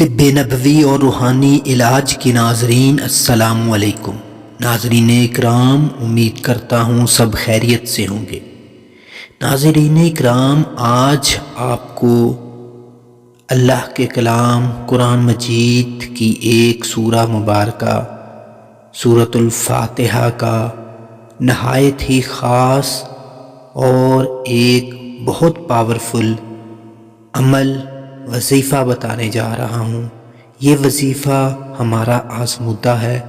طب نبوی اور روحانی علاج کے ناظرین السلام علیکم۔ ناظرین اکرام، امید کرتا ہوں سب خیریت سے ہوں گے۔ ناظرین اکرام، آج آپ کو اللہ کے کلام قرآن مجید کی ایک سورہ مبارکہ سورۃ الفاتحہ کا نہایت ہی خاص اور ایک بہت پاورفل عمل وظیفہ بتانے جا رہا ہوں۔ یہ وظیفہ ہمارا آزمودہ ہے۔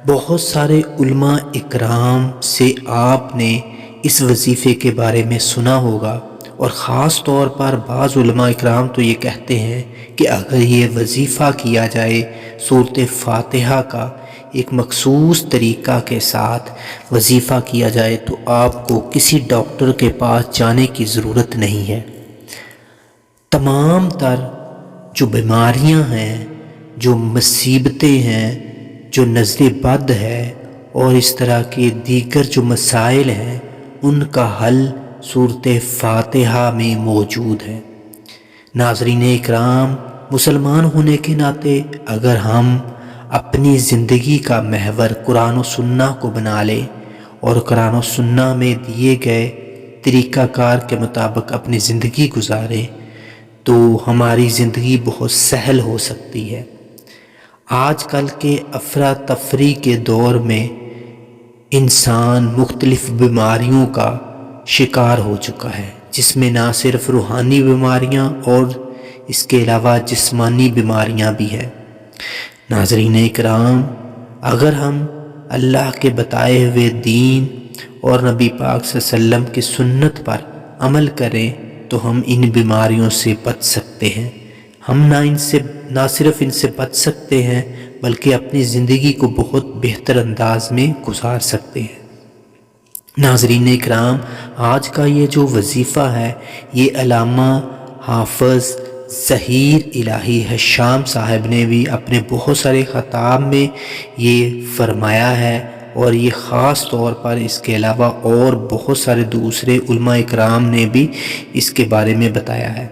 بہت سارے علماء اکرام سے آپ نے اس وظیفے کے بارے میں سنا ہوگا، اور خاص طور پر بعض علماء اکرام تو یہ کہتے ہیں کہ اگر یہ وظیفہ کیا جائے سورۃ فاتحہ کا ایک مخصوص طریقہ کے ساتھ وظیفہ کیا جائے تو آپ کو کسی ڈاکٹر کے پاس جانے کی ضرورت نہیں ہے۔ تمام تر جو بیماریاں ہیں، جو مصیبتیں ہیں، جو نظر بد ہے اور اس طرح کے دیگر جو مسائل ہیں، ان کا حل سورۃ فاتحہ میں موجود ہے۔ ناظرین اکرام، مسلمان ہونے کے ناطے اگر ہم اپنی زندگی کا محور قرآن و سنہ کو بنا لیں اور قرآن و سنہ میں دیے گئے طریقہ کار کے مطابق اپنی زندگی گزاریں تو ہماری زندگی بہت سہل ہو سکتی ہے۔ آج کل کے افراتفری کے دور میں انسان مختلف بیماریوں کا شکار ہو چکا ہے، جس میں نہ صرف روحانی بیماریاں اور اس کے علاوہ جسمانی بیماریاں بھی ہیں۔ ناظرین اکرام، اگر ہم اللہ کے بتائے ہوئے دین اور نبی پاک صلی اللہ علیہ وسلم کی سنت پر عمل کریں تو ہم ان بیماریوں سے بچ سکتے ہیں۔ ہم نہ صرف ان سے بچ سکتے ہیں بلکہ اپنی زندگی کو بہت بہتر انداز میں گزار سکتے ہیں۔ ناظرین اکرام، آج کا یہ جو وظیفہ ہے یہ علامہ حافظ ظہیر الہی حشام صاحب نے بھی اپنے بہت سارے خطاب میں یہ فرمایا ہے، اور یہ خاص طور پر اس کے علاوہ اور بہت سارے دوسرے علماء اکرام نے بھی اس کے بارے میں بتایا ہے۔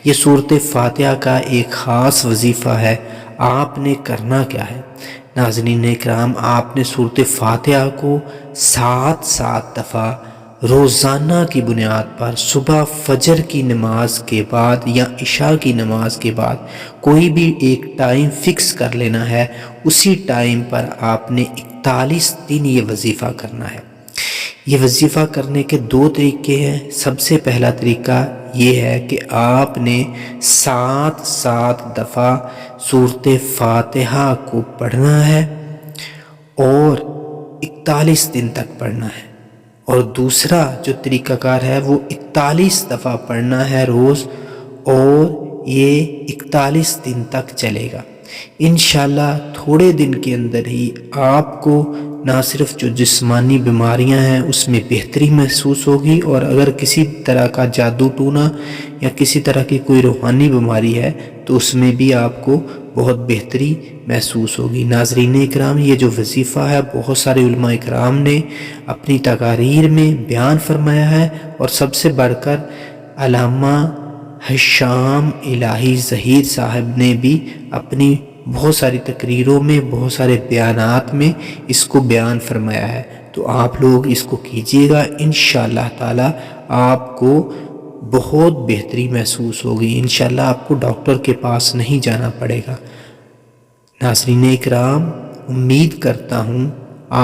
یہ سورۃ فاتحہ کا ایک خاص وظیفہ ہے۔ آپ نے کرنا کیا ہے؟ ناظرین اکرام، آپ نے سورۃ فاتحہ کو 7 دفعہ روزانہ کی بنیاد پر صبح فجر کی نماز کے بعد یا عشاء کی نماز کے بعد کوئی بھی ایک ٹائم فکس کر لینا ہے، اسی ٹائم پر آپ نے 41 دن یہ وظیفہ کرنا ہے۔ یہ وظیفہ کرنے کے 2 طریقے ہیں۔ سب سے پہلا طریقہ یہ ہے کہ آپ نے 7 دفعہ سورۃ فاتحہ کو پڑھنا ہے اور 41 دن تک پڑھنا ہے، اور دوسرا جو طریقہ کار ہے وہ 41 دفعہ پڑھنا ہے روز، اور یہ 41 دن تک چلے گا۔ انشاءاللہ تھوڑے دن کے اندر ہی آپ کو نہ صرف جو جسمانی بیماریاں ہیں اس میں بہتری محسوس ہوگی، اور اگر کسی طرح کا جادو ٹونا یا کسی طرح کی کوئی روحانی بیماری ہے تو اس میں بھی آپ کو بہت بہتری محسوس ہوگی۔ ناظرین اکرام، یہ جو وظیفہ ہے بہت سارے علماء اکرام نے اپنی تقاریر میں بیان فرمایا ہے، اور سب سے بڑھ کر علامہ حشام الہی ظہیر صاحب نے بھی اپنی بہت ساری تقریروں میں، بہت سارے بیانات میں اس کو بیان فرمایا ہے۔ تو آپ لوگ اس کو کیجئے گا، انشاءاللہ تعالی آپ کو بہت بہتری محسوس ہوگی۔ انشاءاللہ آپ کو ڈاکٹر کے پاس نہیں جانا پڑے گا۔ ناظرین اکرام، امید کرتا ہوں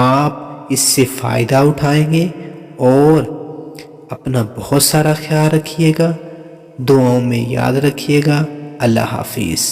آپ اس سے فائدہ اٹھائیں گے، اور اپنا بہت سارا خیال رکھیے گا، دعاؤں میں یاد رکھیے گا۔ اللہ حافظ۔